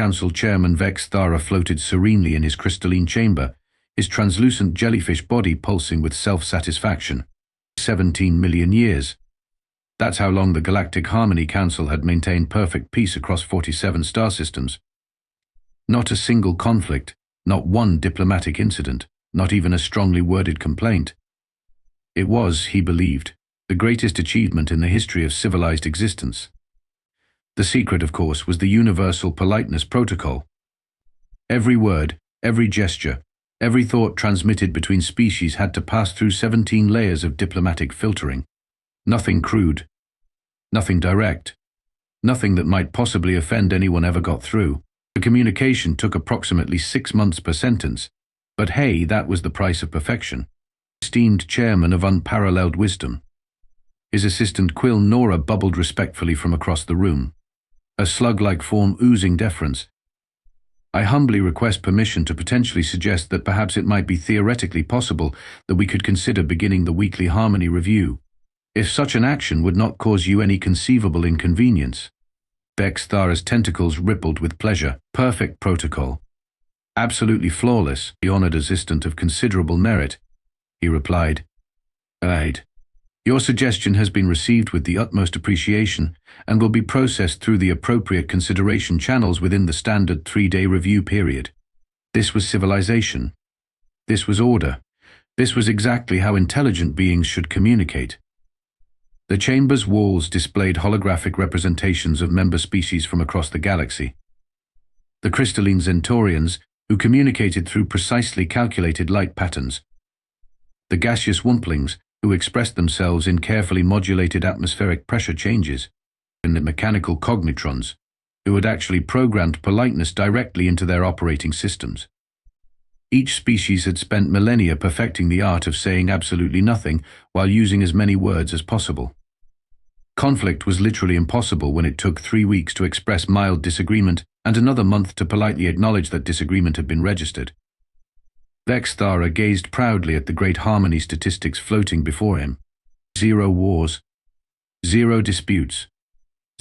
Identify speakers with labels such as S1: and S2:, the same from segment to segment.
S1: Council Chairman Vex Thara floated serenely in his crystalline chamber, his translucent jellyfish body pulsing with self-satisfaction. 17 million years. That's how long the Galactic Harmony Council had maintained perfect peace across 47 star systems. Not a single conflict, not one diplomatic incident, not even a strongly worded complaint. It was, he believed, the greatest achievement in the history of civilized existence. The secret, of course, was the universal politeness protocol. Every word, every gesture, every thought transmitted between species had to pass through 17 layers of diplomatic filtering. Nothing crude, nothing direct, nothing that might possibly offend anyone ever got through. The communication took approximately 6 months per sentence, but hey, that was the price of perfection. Esteemed chairman of unparalleled wisdom. His assistant Quill Nora bubbled respectfully from across the room, a slug-like form oozing deference. I humbly request permission to potentially suggest that perhaps it might be theoretically possible that we could consider beginning the weekly Harmony Review, if such an action would not cause you any conceivable inconvenience. Vex Thara's tentacles rippled with pleasure. Perfect protocol. Absolutely flawless, the honored assistant of considerable merit, he replied. Aye. Your suggestion has been received with the utmost appreciation and will be processed through the appropriate consideration channels within the standard 3-day review period. This was civilization. This was order. This was exactly how intelligent beings should communicate. The chamber's walls displayed holographic representations of member species from across the galaxy. The crystalline Centaurians, who communicated through precisely calculated light patterns. The gaseous Wumplings, who expressed themselves in carefully modulated atmospheric pressure changes, and the mechanical cognitrons, who had actually programmed politeness directly into their operating systems. Each species had spent millennia perfecting the art of saying absolutely nothing while using as many words as possible. Conflict was literally impossible when it took 3 weeks to express mild disagreement and another month to politely acknowledge that disagreement had been registered. Vex Thara gazed proudly at the great harmony statistics floating before him. 0 wars. 0 disputes.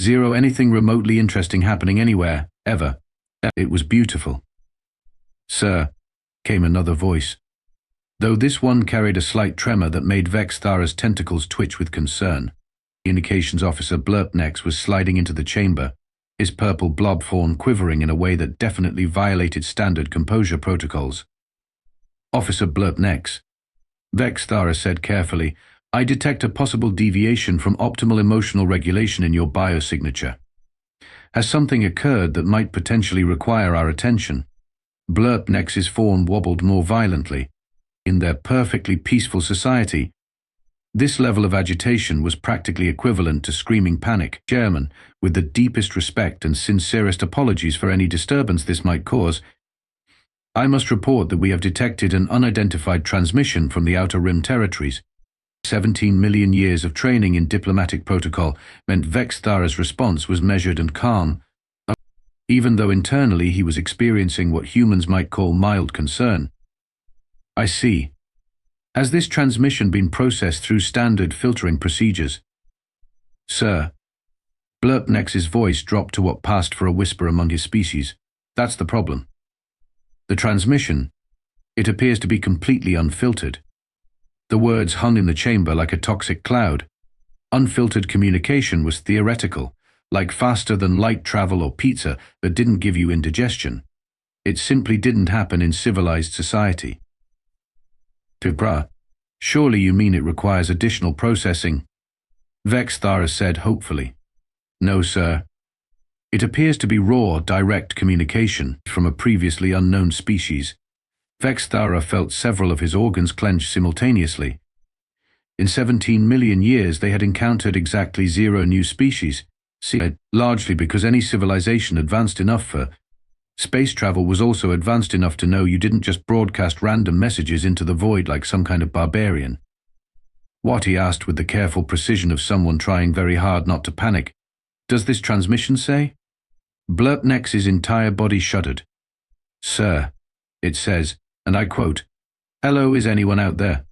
S1: 0 anything remotely interesting happening anywhere, ever. It was beautiful. Sir, came another voice, though this one carried a slight tremor that made Vex Thara's tentacles twitch with concern. Communications Officer Blurpnex was sliding into the chamber, his purple blob form quivering in a way that definitely violated standard composure protocols. Officer Blurpnex, Vex Thara said carefully, I detect a possible deviation from optimal emotional regulation in your biosignature. Has something occurred that might potentially require our attention? Blurpnex's form wobbled more violently. In their perfectly peaceful society, this level of agitation was practically equivalent to screaming panic. Chairman, with the deepest respect and sincerest apologies for any disturbance this might cause, I must report that we have detected an unidentified transmission from the Outer Rim territories. 17 million years of training in diplomatic protocol meant Vex Thara's response was measured and calm, even though internally he was experiencing what humans might call mild concern. I see. Has this transmission been processed through standard filtering procedures? Sir. Blurpnex's voice dropped to what passed for a whisper among his species. That's the problem. The transmission, it appears to be completely unfiltered. The words hung in the chamber like a toxic cloud. Unfiltered communication was theoretical, like faster-than-light travel or pizza that didn't give you indigestion. It simply didn't happen in civilized society. Tibra, surely you mean it requires additional processing? Vex Thara said hopefully. No, sir. It appears to be raw, direct communication from a previously unknown species. Vex Thara felt several of his organs clench simultaneously. In 17 million years they had encountered exactly 0 new species, largely because any civilization advanced enough for space travel was also advanced enough to know you didn't just broadcast random messages into the void like some kind of barbarian. What, he asked with the careful precision of someone trying very hard not to panic, does this transmission say? Blurpnex's entire body shuddered. Sir, it says, and I quote, Hello, is anyone out there?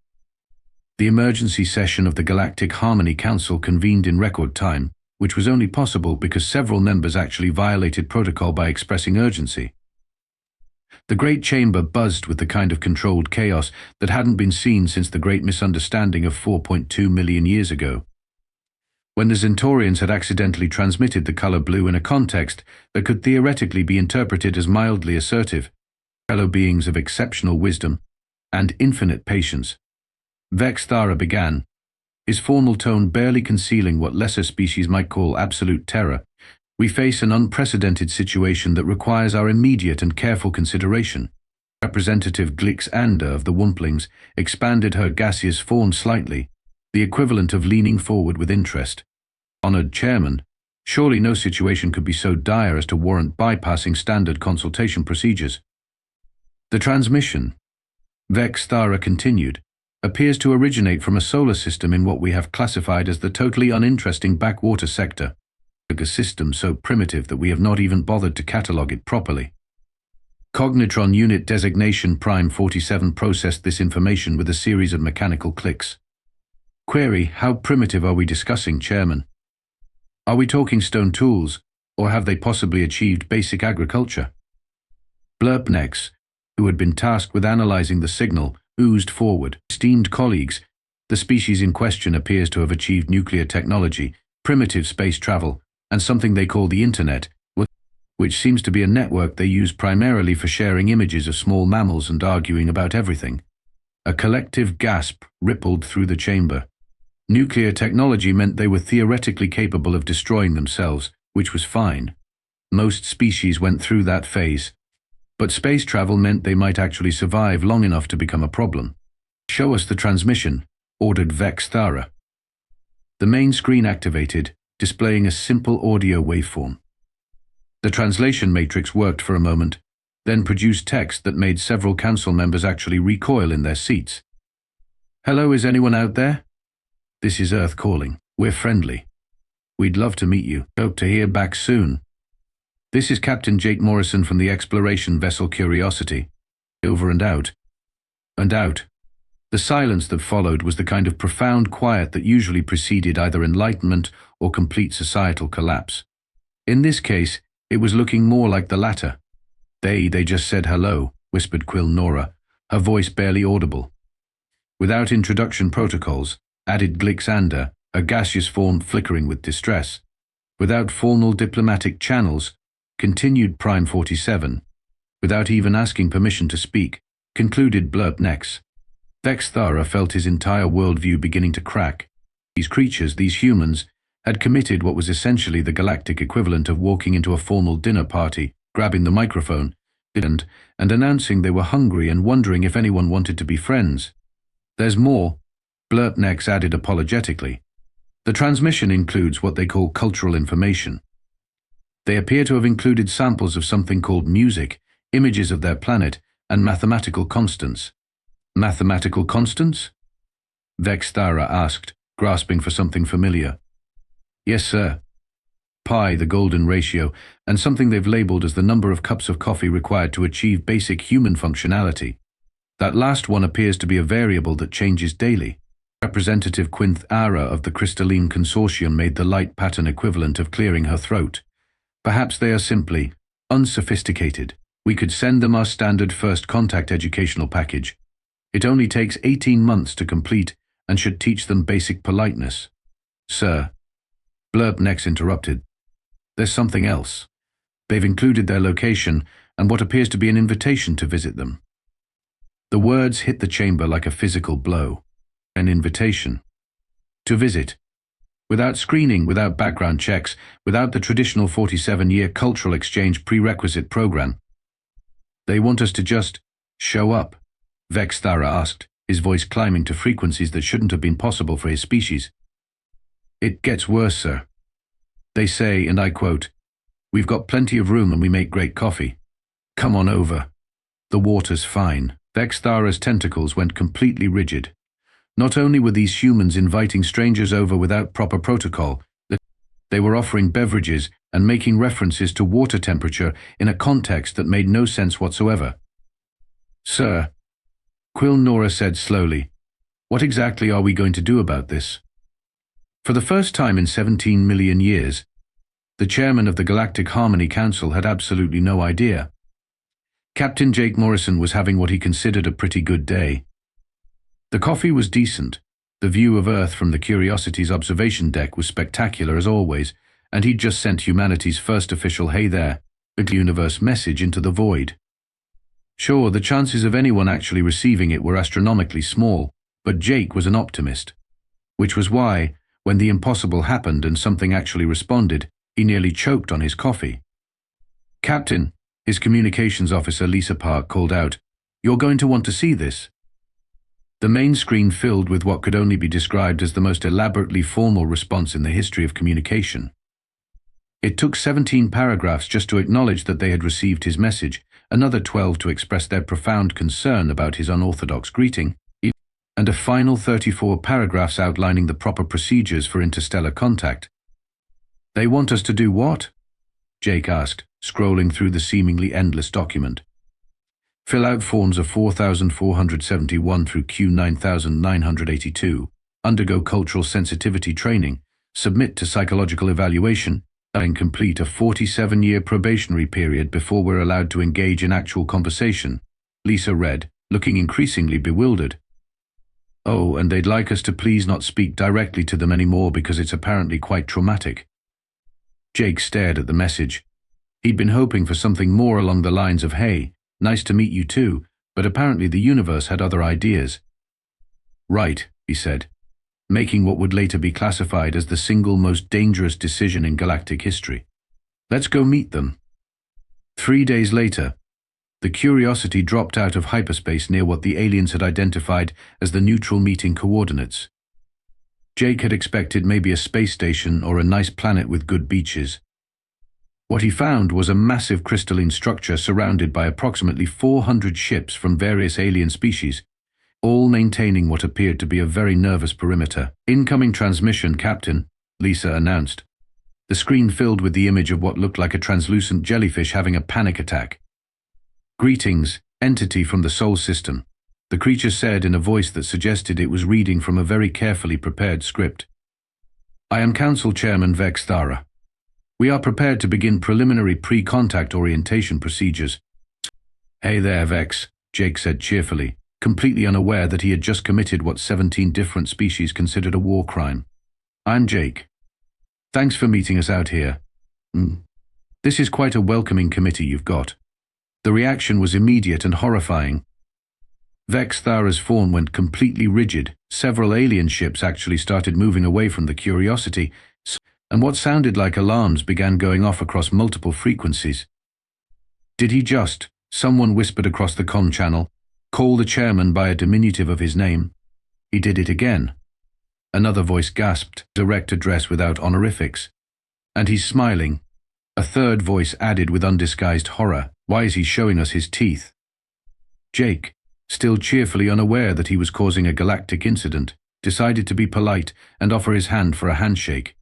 S1: The emergency session of the Galactic Harmony Council convened in record time, which was only possible because several members actually violated protocol by expressing urgency. The great chamber buzzed with the kind of controlled chaos that hadn't been seen since the great misunderstanding of 4.2 million years ago, when the Centaurians had accidentally transmitted the color blue in a context that could theoretically be interpreted as mildly assertive. Fellow beings of exceptional wisdom and infinite patience, Vexthara began, his formal tone barely concealing what lesser species might call absolute terror. We face an unprecedented situation that requires our immediate and careful consideration. Representative Glixander of the Wumplings expanded her gaseous form slightly, the equivalent of leaning forward with interest. Honored Chairman, surely no situation could be so dire as to warrant bypassing standard consultation procedures. The transmission, Vexthara continued, appears to originate from a solar system in what we have classified as the totally uninteresting backwater sector, a system so primitive that we have not even bothered to catalogue it properly. Cognitron Unit Designation Prime 47 processed this information with a series of mechanical clicks. Query: how primitive are we discussing, Chairman? Are we talking stone tools, or have they possibly achieved basic agriculture? Blurpnex, who had been tasked with analyzing the signal, oozed forward. Esteemed colleagues, the species in question appears to have achieved nuclear technology, primitive space travel, and something they call the Internet, which seems to be a network they use primarily for sharing images of small mammals and arguing about everything. A collective gasp rippled through the chamber. Nuclear technology meant they were theoretically capable of destroying themselves, which was fine. Most species went through that phase. But space travel meant they might actually survive long enough to become a problem. Show us the transmission, ordered Vexthara. The main screen activated, displaying a simple audio waveform. The translation matrix worked for a moment, then produced text that made several council members actually recoil in their seats. Hello, is anyone out there? This is Earth calling. We're friendly. We'd love to meet you. Hope to hear back soon. This is Captain Jake Morrison from the exploration vessel Curiosity. Over and out. And out. The silence that followed was the kind of profound quiet that usually preceded either enlightenment or complete societal collapse. In this case, it was looking more like the latter. They just said hello, whispered Quill Nora, her voice barely audible. Without introduction protocols, added Glixander, her gaseous form flickering with distress. Without formal diplomatic channels, continued Prime 47. Without even asking permission to speak, concluded Blurpnex. Vexthara felt his entire worldview beginning to crack. These creatures, these humans, had committed what was essentially the galactic equivalent of walking into a formal dinner party, grabbing the microphone, and announcing they were hungry and wondering if anyone wanted to be friends. There's more, Blurpnex added apologetically. The transmission includes what they call cultural information. They appear to have included samples of something called music, images of their planet, and mathematical constants. Mathematical constants? Vexthara asked, grasping for something familiar. Yes, sir. Pi, the golden ratio, and something they've labeled as the number of cups of coffee required to achieve basic human functionality. That last one appears to be a variable that changes daily. Representative Quinth Ara of the Crystalline Consortium made the light pattern equivalent of clearing her throat. Perhaps they are simply unsophisticated. We could send them our standard first contact educational package. It only takes 18 months to complete and should teach them basic politeness. Sir, Blurpnex interrupted. There's something else. They've included their location and what appears to be an invitation to visit them. The words hit the chamber like a physical blow. An invitation. To visit. Without screening, without background checks, without the traditional 47-year cultural exchange prerequisite program. They want us to just show up, Vexthara asked, his voice climbing to frequencies that shouldn't have been possible for his species. It gets worse, sir. They say, and I quote, "We've got plenty of room and we make great coffee. Come on over. The water's fine." Vexthara's tentacles went completely rigid. Not only were these humans inviting strangers over without proper protocol, they were offering beverages and making references to water temperature in a context that made no sense whatsoever. Sir, Quill Nora said slowly, what exactly are we going to do about this? For the first time in 17 million years, the chairman of the Galactic Harmony Council had absolutely no idea. Captain Jake Morrison was having what he considered a pretty good day. The coffee was decent, the view of Earth from the Curiosity's observation deck was spectacular as always, and he'd just sent humanity's first official "Hey there" universe message into the void. Sure, the chances of anyone actually receiving it were astronomically small, but Jake was an optimist. Which was why, when the impossible happened and something actually responded, he nearly choked on his coffee. "Captain," his communications officer Lisa Park called out, "you're going to want to see this." The main screen filled with what could only be described as the most elaborately formal response in the history of communication. It took 17 paragraphs just to acknowledge that they had received his message, another 12 to express their profound concern about his unorthodox greeting, and a final 34 paragraphs outlining the proper procedures for interstellar contact. "They want us to do what?" Jake asked, scrolling through the seemingly endless document. "Fill out forms of 4471 through Q9982, undergo cultural sensitivity training, submit to psychological evaluation, and complete a 47-year probationary period before we're allowed to engage in actual conversation," Lisa read, looking increasingly bewildered. "Oh, and they'd like us to please not speak directly to them anymore because it's apparently quite traumatic." Jake stared at the message. He'd been hoping for something more along the lines of, "Hey, nice to meet you too," but apparently the universe had other ideas. "Right," he said, making what would later be classified as the single most dangerous decision in galactic history. "Let's go meet them." 3 days later, the Curiosity dropped out of hyperspace near what the aliens had identified as the neutral meeting coordinates. Jake had expected maybe a space station or a nice planet with good beaches. What he found was a massive crystalline structure surrounded by approximately 400 ships from various alien species, all maintaining what appeared to be a very nervous perimeter. "Incoming transmission, Captain," Lisa announced. The screen filled with the image of what looked like a translucent jellyfish having a panic attack. "Greetings, entity from the Sol system," the creature said in a voice that suggested it was reading from a very carefully prepared script. "I am Council Chairman Vex Thara. We are prepared to begin preliminary pre-contact orientation procedures." "Hey there, Vex," Jake said cheerfully, completely unaware that he had just committed what 17 different species considered a war crime. "I'm Jake. Thanks for meeting us out here. This is quite a welcoming committee you've got." The reaction was immediate and horrifying. Vex Thara's form went completely rigid. Several alien ships actually started moving away from the Curiosity, and what sounded like alarms began going off across multiple frequencies. "Did he just," someone whispered across the comm channel, "call the chairman by a diminutive of his name?" "He did it again." Another voice gasped, "Direct address without honorifics." "And he's smiling." A third voice added with undisguised horror, "Why is he showing us his teeth?" Jake, still cheerfully unaware that he was causing a galactic incident, decided to be polite and offer his hand for a handshake.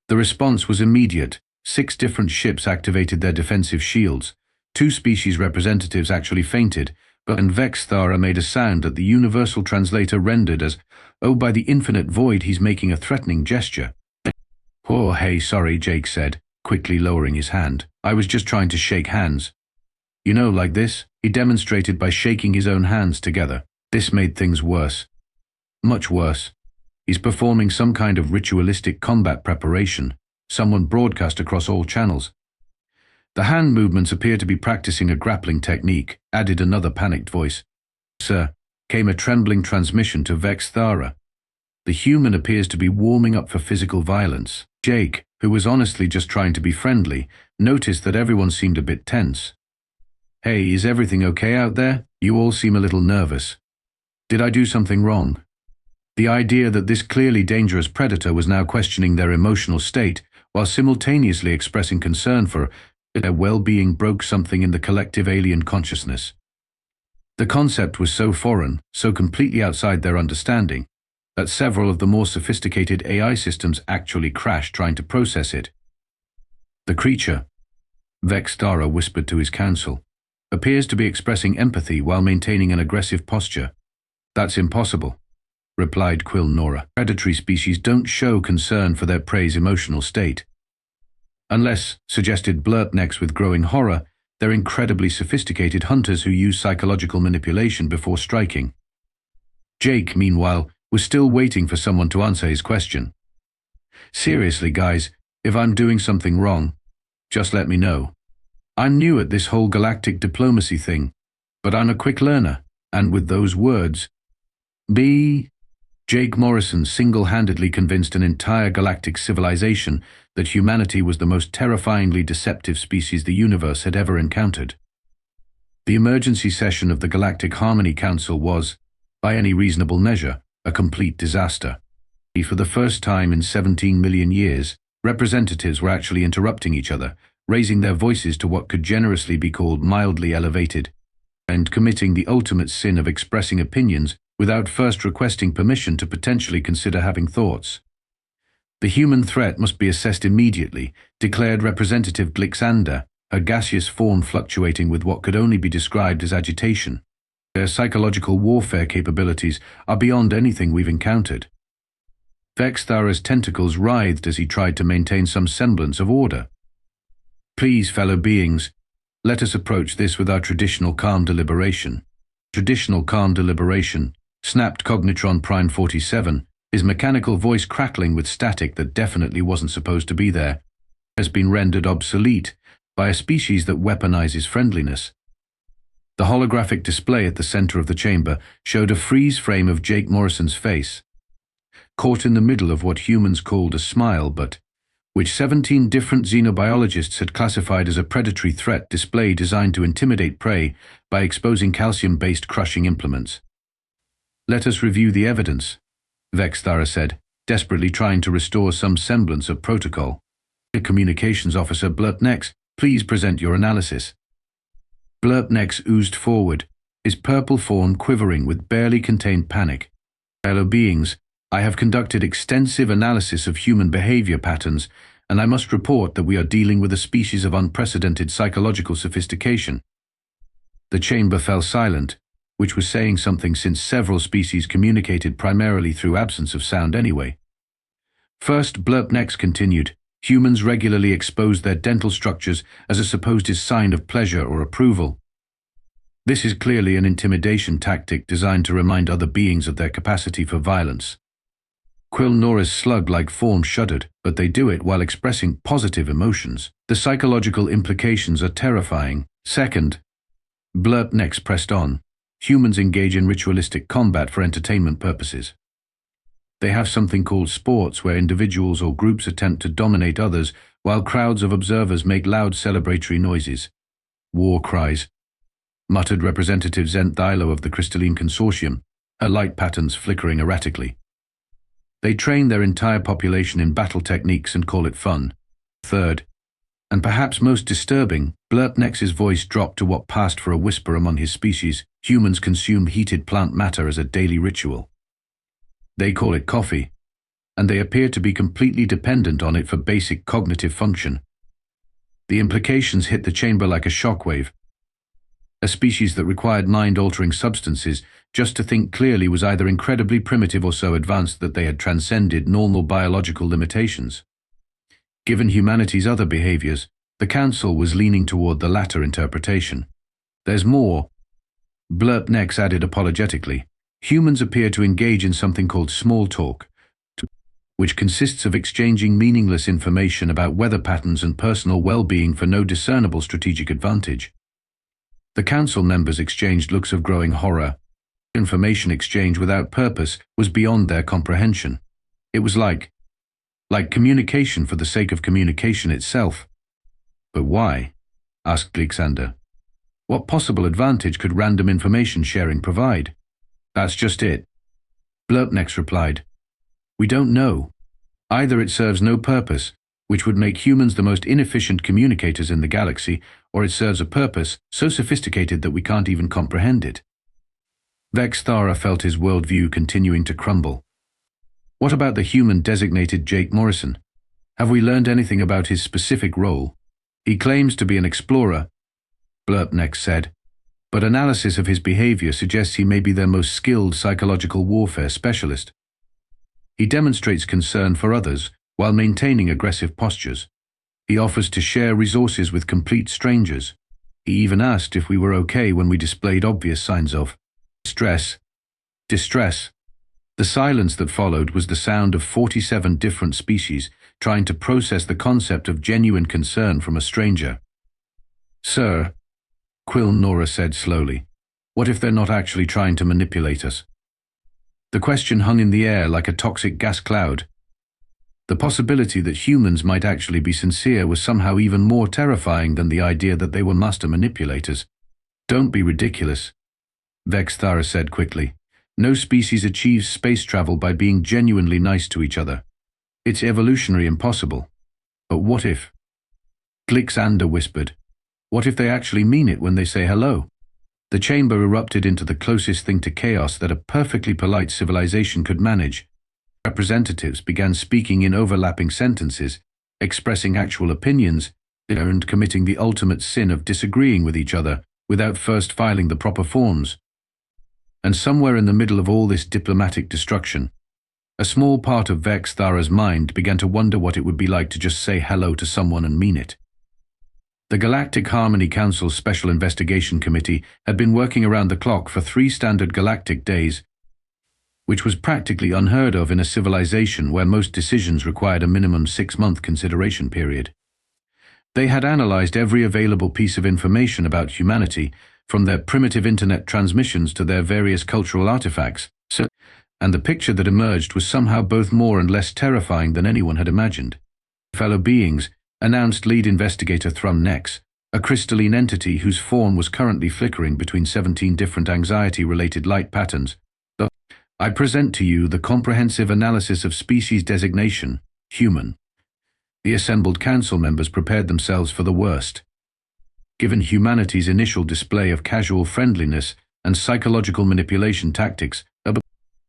S1: The response was immediate. 6 different ships activated their defensive shields. 2 species representatives actually fainted, and Vex Thara made a sound that the universal translator rendered as, "Oh, by the infinite void, he's making a threatening gesture." "Oh, hey, sorry," Jake said, quickly lowering his hand. "I was just trying to shake hands." "You know, like this," he demonstrated by shaking his own hands together. This made things worse. Much worse. "He's performing some kind of ritualistic combat preparation," someone broadcast across all channels. "The hand movements appear to be practicing a grappling technique," added another panicked voice. "Sir," came a trembling transmission to Vex Thara. "The human appears to be warming up for physical violence." Jake, who was honestly just trying to be friendly, noticed that everyone seemed a bit tense. "Hey, is everything okay out there? You all seem a little nervous. Did I do something wrong?" The idea that this clearly dangerous predator was now questioning their emotional state while simultaneously expressing concern for their well-being broke something in the collective alien consciousness. The concept was so foreign, so completely outside their understanding, that several of the more sophisticated AI systems actually crashed trying to process it. "The creature," Vex Thara whispered to his council, "appears to be expressing empathy while maintaining an aggressive posture. That's impossible. replied Quill Nora. Predatory species don't show concern for their prey's emotional state. Unless, suggested Blurpnex with growing horror, they're incredibly sophisticated hunters who use psychological manipulation before striking. Jake, meanwhile, was still waiting for someone to answer his question. Seriously, guys, if I'm doing something wrong, just let me know. I'm new at this whole galactic diplomacy thing, but I'm a quick learner, and with those words, Jake Morrison single-handedly convinced an entire galactic civilization that humanity was the most terrifyingly deceptive species the universe had ever encountered. The emergency session of the Galactic Harmony Council was, by any reasonable measure, a complete disaster. For the first time in 17 million years, representatives were actually interrupting each other, raising their voices to what could generously be called mildly elevated, and committing the ultimate sin of expressing opinions without first requesting permission to potentially consider having thoughts. The human threat must be assessed immediately, declared Representative Glixander, her gaseous form fluctuating with what could only be described as agitation. Their psychological warfare capabilities are beyond anything we've encountered. Vexthara's tentacles writhed as he tried to maintain some semblance of order. Please, fellow beings, let us approach this with our traditional calm deliberation. Traditional calm deliberation, snapped Cognitron Prime 47, his mechanical voice crackling with static that definitely wasn't supposed to be there, has been rendered obsolete by a species that weaponizes friendliness. The holographic display at the center of the chamber showed a freeze frame of Jake Morrison's face, caught in the middle of what humans called a smile, but which 17 different xenobiologists had classified as a predatory threat display designed to intimidate prey by exposing calcium-based crushing implements. Let us review the evidence, Vexthara said, desperately trying to restore some semblance of protocol. Communications Officer Blurpnex, please present your analysis. Blurpnex oozed forward, his purple form quivering with barely contained panic. Fellow beings, I have conducted extensive analysis of human behavior patterns, and I must report that we are dealing with a species of unprecedented psychological sophistication. The chamber fell silent, which was saying something since several species communicated primarily through absence of sound anyway. First, Blurpnex continued, humans regularly expose their dental structures as a supposed sign of pleasure or approval. This is clearly an intimidation tactic designed to remind other beings of their capacity for violence. Quill Nora's slug-like form shuddered, but they do it while expressing positive emotions. The psychological implications are terrifying. Second, Blurpnex pressed on. Humans engage in ritualistic combat for entertainment purposes. They have something called sports where individuals or groups attempt to dominate others while crowds of observers make loud celebratory noises. War cries, muttered Representative Zenthylo of the Crystalline Consortium, her light patterns flickering erratically. They train their entire population in battle techniques and call it fun. Third, and perhaps most disturbing, Blurpnex's voice dropped to what passed for a whisper among his species. Humans consume heated plant matter as a daily ritual. They call it coffee, and they appear to be completely dependent on it for basic cognitive function. The implications hit the chamber like a shockwave. A species that required mind-altering substances just to think clearly was either incredibly primitive or so advanced that they had transcended normal biological limitations. Given humanity's other behaviors, the Council was leaning toward the latter interpretation. There's more, Blurpnex added apologetically. Humans appear to engage in something called small talk, which consists of exchanging meaningless information about weather patterns and personal well-being for no discernible strategic advantage. The Council members exchanged looks of growing horror. Information exchange without purpose was beyond their comprehension. It was like communication for the sake of communication itself. But why? Asked Glixander. What possible advantage could random information sharing provide? That's just it. Blurpnex replied. We don't know. Either it serves no purpose, which would make humans the most inefficient communicators in the galaxy, or it serves a purpose so sophisticated that we can't even comprehend it. Vexthara felt his worldview continuing to crumble. What about the human-designated Jake Morrison? Have we learned anything about his specific role? He claims to be an explorer, Blurpnex said, but analysis of his behavior suggests he may be their most skilled psychological warfare specialist. He demonstrates concern for others while maintaining aggressive postures. He offers to share resources with complete strangers. He even asked if we were okay when we displayed obvious signs of distress. The silence that followed was the sound of 47 different species trying to process the concept of genuine concern from a stranger. "Sir," Quill Nora said slowly, "what if they're not actually trying to manipulate us?" The question hung in the air like a toxic gas cloud. The possibility that humans might actually be sincere was somehow even more terrifying than the idea that they were master manipulators. "Don't be ridiculous," Vexthara said quickly. "No species achieves space travel by being genuinely nice to each other. It's evolutionary impossible." "But what if?" Glixander whispered. "What if they actually mean it when they say hello?" The chamber erupted into the closest thing to chaos that a perfectly polite civilization could manage. Representatives began speaking in overlapping sentences, expressing actual opinions, and committing the ultimate sin of disagreeing with each other without first filing the proper forms. And somewhere in the middle of all this diplomatic destruction, a small part of Vexthara's mind began to wonder what it would be like to just say hello to someone and mean it. The Galactic Harmony Council's Special Investigation Committee had been working around the clock for 3 standard galactic days, which was practically unheard of in a civilization where most decisions required a minimum 6-month consideration period. They had analyzed every available piece of information about humanity, from their primitive internet transmissions to their various cultural artifacts, and the picture that emerged was somehow both more and less terrifying than anyone had imagined. "Fellow beings," announced lead investigator Thrumnex, a crystalline entity whose form was currently flickering between 17 different anxiety-related light patterns. "I present to you the comprehensive analysis of species designation, human." The assembled council members prepared themselves for the worst. Given humanity's initial display of casual friendliness and psychological manipulation tactics,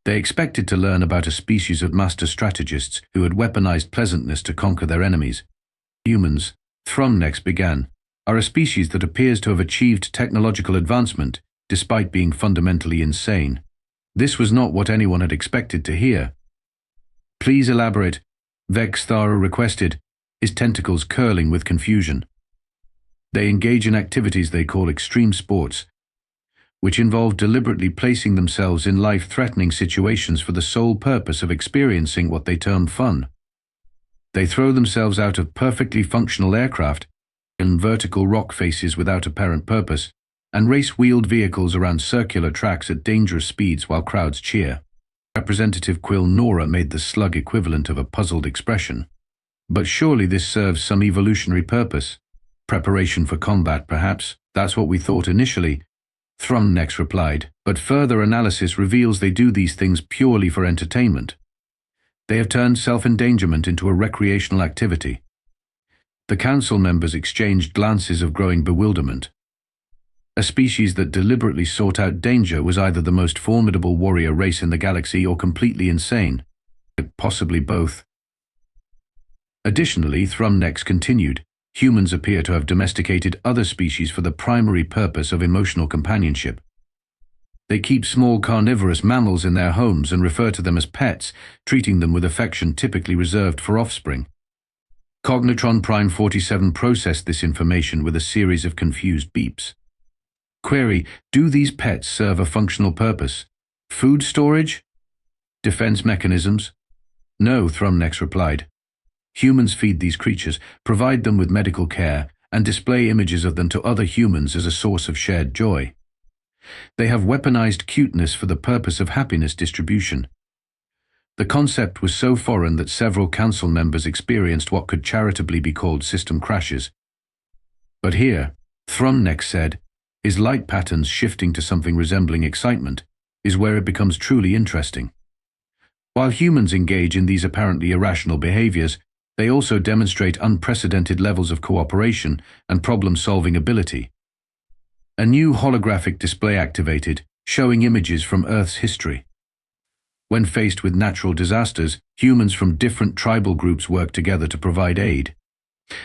S1: they expected to learn about a species of master strategists who had weaponized pleasantness to conquer their enemies. "Humans," Thrumnex began, "are a species that appears to have achieved technological advancement despite being fundamentally insane." This was not what anyone had expected to hear. "Please elaborate," Vexthara requested, his tentacles curling with confusion. "They engage in activities they call extreme sports, which involve deliberately placing themselves in life-threatening situations for the sole purpose of experiencing what they term fun. They throw themselves out of perfectly functional aircraft in vertical rock faces without apparent purpose, and race wheeled vehicles around circular tracks at dangerous speeds while crowds cheer." Representative Quill Nora made the slug equivalent of a puzzled expression. "But surely this serves some evolutionary purpose. Preparation for combat, perhaps. That's what we thought initially," Thrumnex replied, "but further analysis reveals they do these things purely for entertainment. They have turned self-endangerment into a recreational activity." The council members exchanged glances of growing bewilderment. A species that deliberately sought out danger was either the most formidable warrior race in the galaxy or completely insane. Possibly both. Additionally, Thrumnex continued, "Humans appear to have domesticated other species for the primary purpose of emotional companionship. They keep small carnivorous mammals in their homes and refer to them as pets, treating them with affection typically reserved for offspring." Cognitron Prime 47 processed this information with a series of confused beeps. Query: do these pets serve a functional purpose? Food storage? Defense mechanisms? No, Thrumnex replied. Humans feed these creatures, provide them with medical care, and display images of them to other humans as a source of shared joy. They have weaponized cuteness for the purpose of happiness distribution. The concept was so foreign that several council members experienced what could charitably be called system crashes. But here, Thrumnex said, his light patterns shifting to something resembling excitement, is where it becomes truly interesting. While humans engage in these apparently irrational behaviors, they also demonstrate unprecedented levels of cooperation and problem-solving ability. A new holographic display activated, showing images from Earth's history. When faced with natural disasters, humans from different tribal groups work together to provide aid.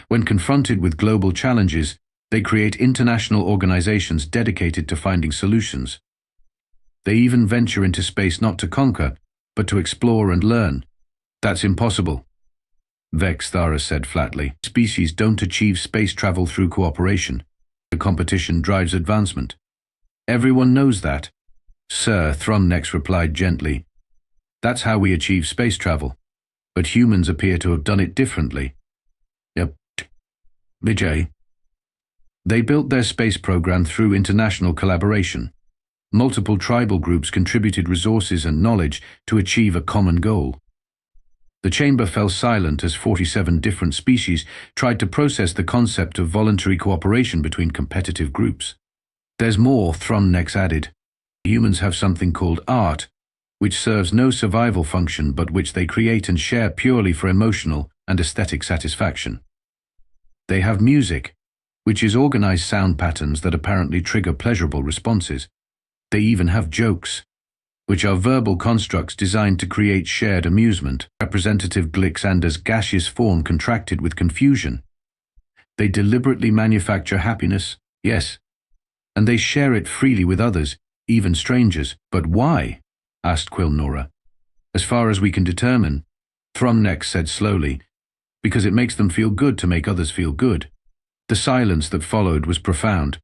S1: When confronted with global challenges, They create international organizations dedicated to finding solutions. They even venture into space not to conquer, but to explore and learn. That's impossible, Vexthara said flatly. Species don't achieve space travel through cooperation. The competition drives advancement. Everyone knows that. Sir, Thrumnex replied gently. That's how we achieve space travel. But humans appear to have done it differently. Yep. Vijay. They built their space program through international collaboration. Multiple tribal groups contributed resources and knowledge to achieve a common goal. The chamber fell silent as 47 different species tried to process the concept of voluntary cooperation between competitive groups. There's more, Thrumnex added. Humans have something called art, which serves no survival function but which they create and share purely for emotional and aesthetic satisfaction. They have music, which is organized sound patterns that apparently trigger pleasurable responses. They even have jokes, which are verbal constructs designed to create shared amusement. Representative Glixander's gaseous form contracted with confusion. They deliberately manufacture happiness, yes, and they share it freely with others, even strangers. But why? Asked Quilnora. As far as we can determine, Thrumnex said slowly, because it makes them feel good to make others feel good. The silence that followed was profound.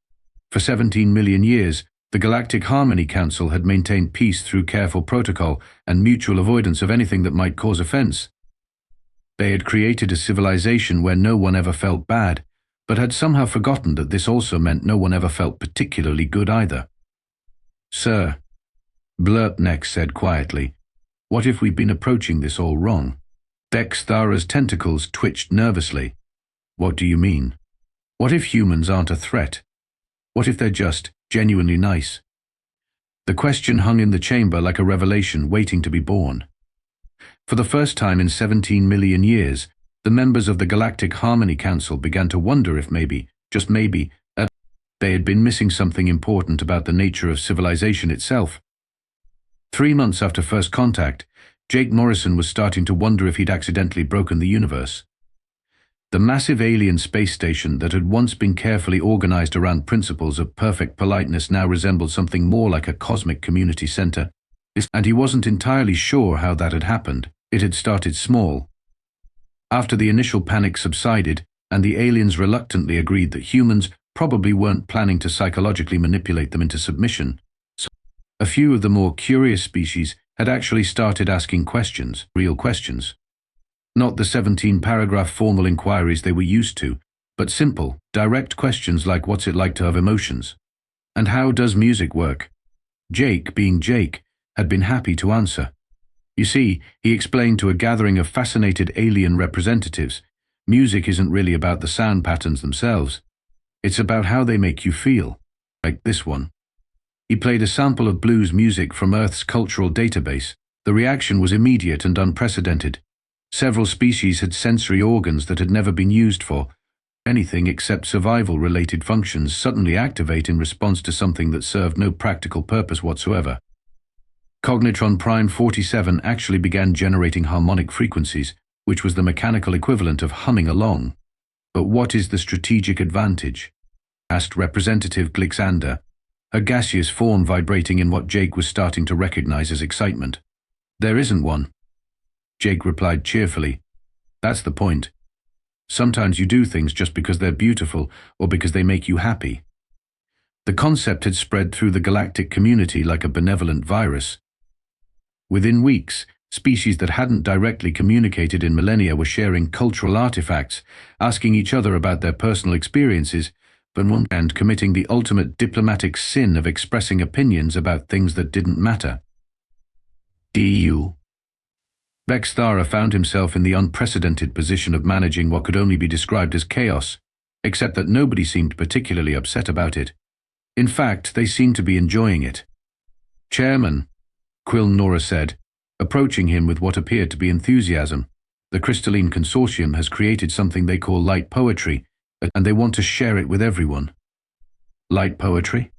S1: For 17 million years, the Galactic Harmony Council had maintained peace through careful protocol and mutual avoidance of anything that might cause offense. They had created a civilization where no one ever felt bad, but had somehow forgotten that this also meant no one ever felt particularly good either. Sir, Blurpnex said quietly, what if we've been approaching this all wrong? Vexthara's tentacles twitched nervously. What do you mean? What if humans aren't a threat? What if they're just genuinely nice? The question hung in the chamber like a revelation waiting to be born. For the first time in 17 million years, the members of the Galactic Harmony Council began to wonder if maybe, just maybe, they had been missing something important about the nature of civilization itself. 3 months after first contact, Jake Morrison was starting to wonder if he'd accidentally broken the universe. The massive alien space station that had once been carefully organized around principles of perfect politeness now resembled something more like a cosmic community center, and he wasn't entirely sure how that had happened. It had started small. After the initial panic subsided, and the aliens reluctantly agreed that humans probably weren't planning to psychologically manipulate them into submission, so a few of the more curious species had actually started asking questions, real questions. Not the 17-paragraph formal inquiries they were used to, but simple, direct questions like what's it like to have emotions? And how does music work? Jake, being Jake, had been happy to answer. You see, he explained to a gathering of fascinated alien representatives, music isn't really about the sound patterns themselves. It's about how they make you feel, like this one. He played a sample of blues music from Earth's cultural database. The reaction was immediate and unprecedented. Several species had sensory organs that had never been used for anything except survival-related functions suddenly activate in response to something that served no practical purpose whatsoever. Cognitron Prime 47 actually began generating harmonic frequencies, which was the mechanical equivalent of humming along. But what is the strategic advantage? Asked Representative Glixander, her gaseous form vibrating in what Jake was starting to recognize as excitement. There isn't one, Jake replied cheerfully. That's the point. Sometimes you do things just because they're beautiful or because they make you happy. The concept had spread through the galactic community like a benevolent virus. Within weeks, species that hadn't directly communicated in millennia were sharing cultural artifacts, asking each other about their personal experiences, and committing the ultimate diplomatic sin of expressing opinions about things that didn't matter. D.U. Vexthara found himself in the unprecedented position of managing what could only be described as chaos, except that nobody seemed particularly upset about it. In fact, they seemed to be enjoying it. Chairman, Quilnora said, approaching him with what appeared to be enthusiasm, the Crystalline Consortium has created something they call light poetry, and they want to share it with everyone. Light poetry?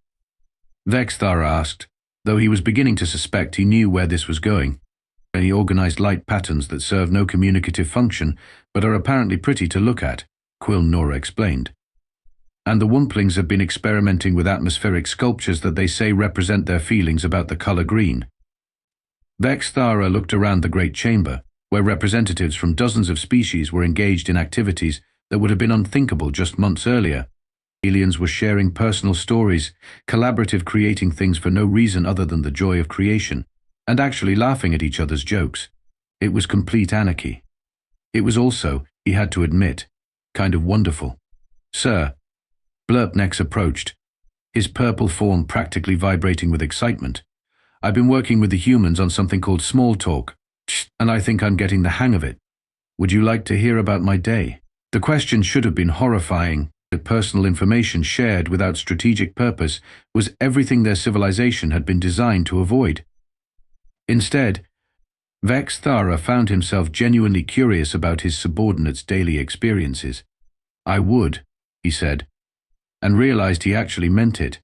S1: Vexthara asked, though he was beginning to suspect he knew where this was going. He organized light patterns that serve no communicative function, but are apparently pretty to look at, Quilnora explained. and the Wumplings have been experimenting with atmospheric sculptures that they say represent their feelings about the color green. Vexthara looked around the great chamber, where representatives from dozens of species were engaged in activities that would have been unthinkable just months earlier. Aliens were sharing personal stories, collaborative creating things for no reason other than the joy of creation, and actually laughing at each other's jokes. It was complete anarchy. It was also, he had to admit, kind of wonderful. "Sir," Blurpnex approached, his purple form practically vibrating with excitement. "I've been working with the humans on something called small talk, and I think I'm getting the hang of it. Would you like to hear about my day?" The question should have been horrifying. The personal information shared without strategic purpose was everything their civilization had been designed to avoid. Instead, Vexthara found himself genuinely curious about his subordinates' daily experiences. "I would," he said, and realized he actually meant it.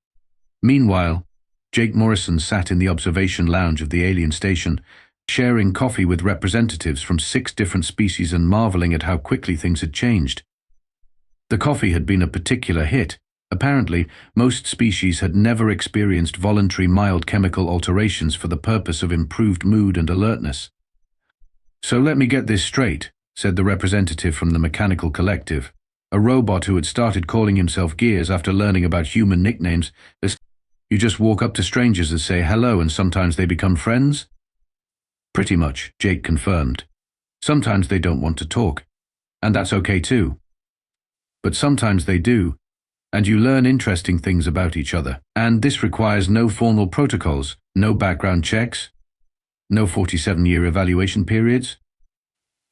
S1: Meanwhile, Jake Morrison sat in the observation lounge of the alien station, sharing coffee with representatives from 6 different species and marveling at how quickly things had changed. The coffee had been a particular hit. Apparently, most species had never experienced voluntary mild chemical alterations for the purpose of improved mood and alertness. "So let me get this straight," said the representative from the Mechanical Collective, a robot who had started calling himself Gears after learning about human nicknames. "You just walk up to strangers and say hello and sometimes they become friends?" "Pretty much," Jake confirmed. "Sometimes they don't want to talk, and that's okay too. But sometimes they do, and you learn interesting things about each other. And this requires no formal protocols, no background checks, no 47-year evaluation periods.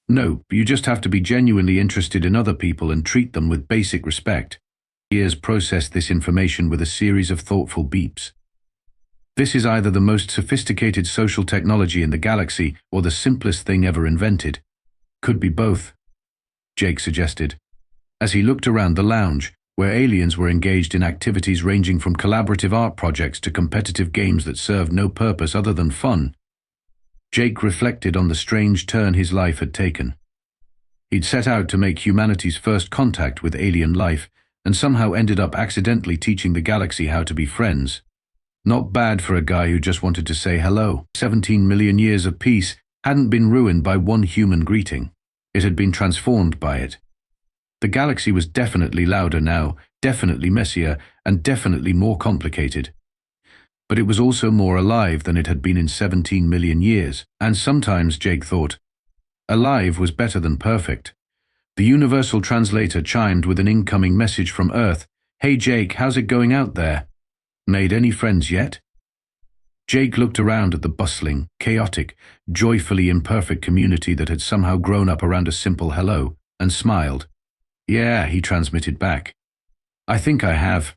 S1: No, you just have to be genuinely interested in other people and treat them with basic respect." Gears processed this information with a series of thoughtful beeps. "This is either the most sophisticated social technology in the galaxy or the simplest thing ever invented. Could be both," Jake suggested, as he looked around the lounge, where aliens were engaged in activities ranging from collaborative art projects to competitive games that served no purpose other than fun. Jake reflected on the strange turn his life had taken. He'd set out to make humanity's first contact with alien life, and somehow ended up accidentally teaching the galaxy how to be friends. Not bad for a guy who just wanted to say hello. 17 million years of peace hadn't been ruined by one human greeting. It had been transformed by it. The galaxy was definitely louder now, definitely messier, and definitely more complicated. But it was also more alive than it had been in 17 million years, and sometimes, Jake thought, alive was better than perfect. The universal translator chimed with an incoming message from Earth. "Hey Jake, how's it going out there? Made any friends yet?" Jake looked around at the bustling, chaotic, joyfully imperfect community that had somehow grown up around a simple hello, and smiled. "Yeah," he transmitted back. "I think I have.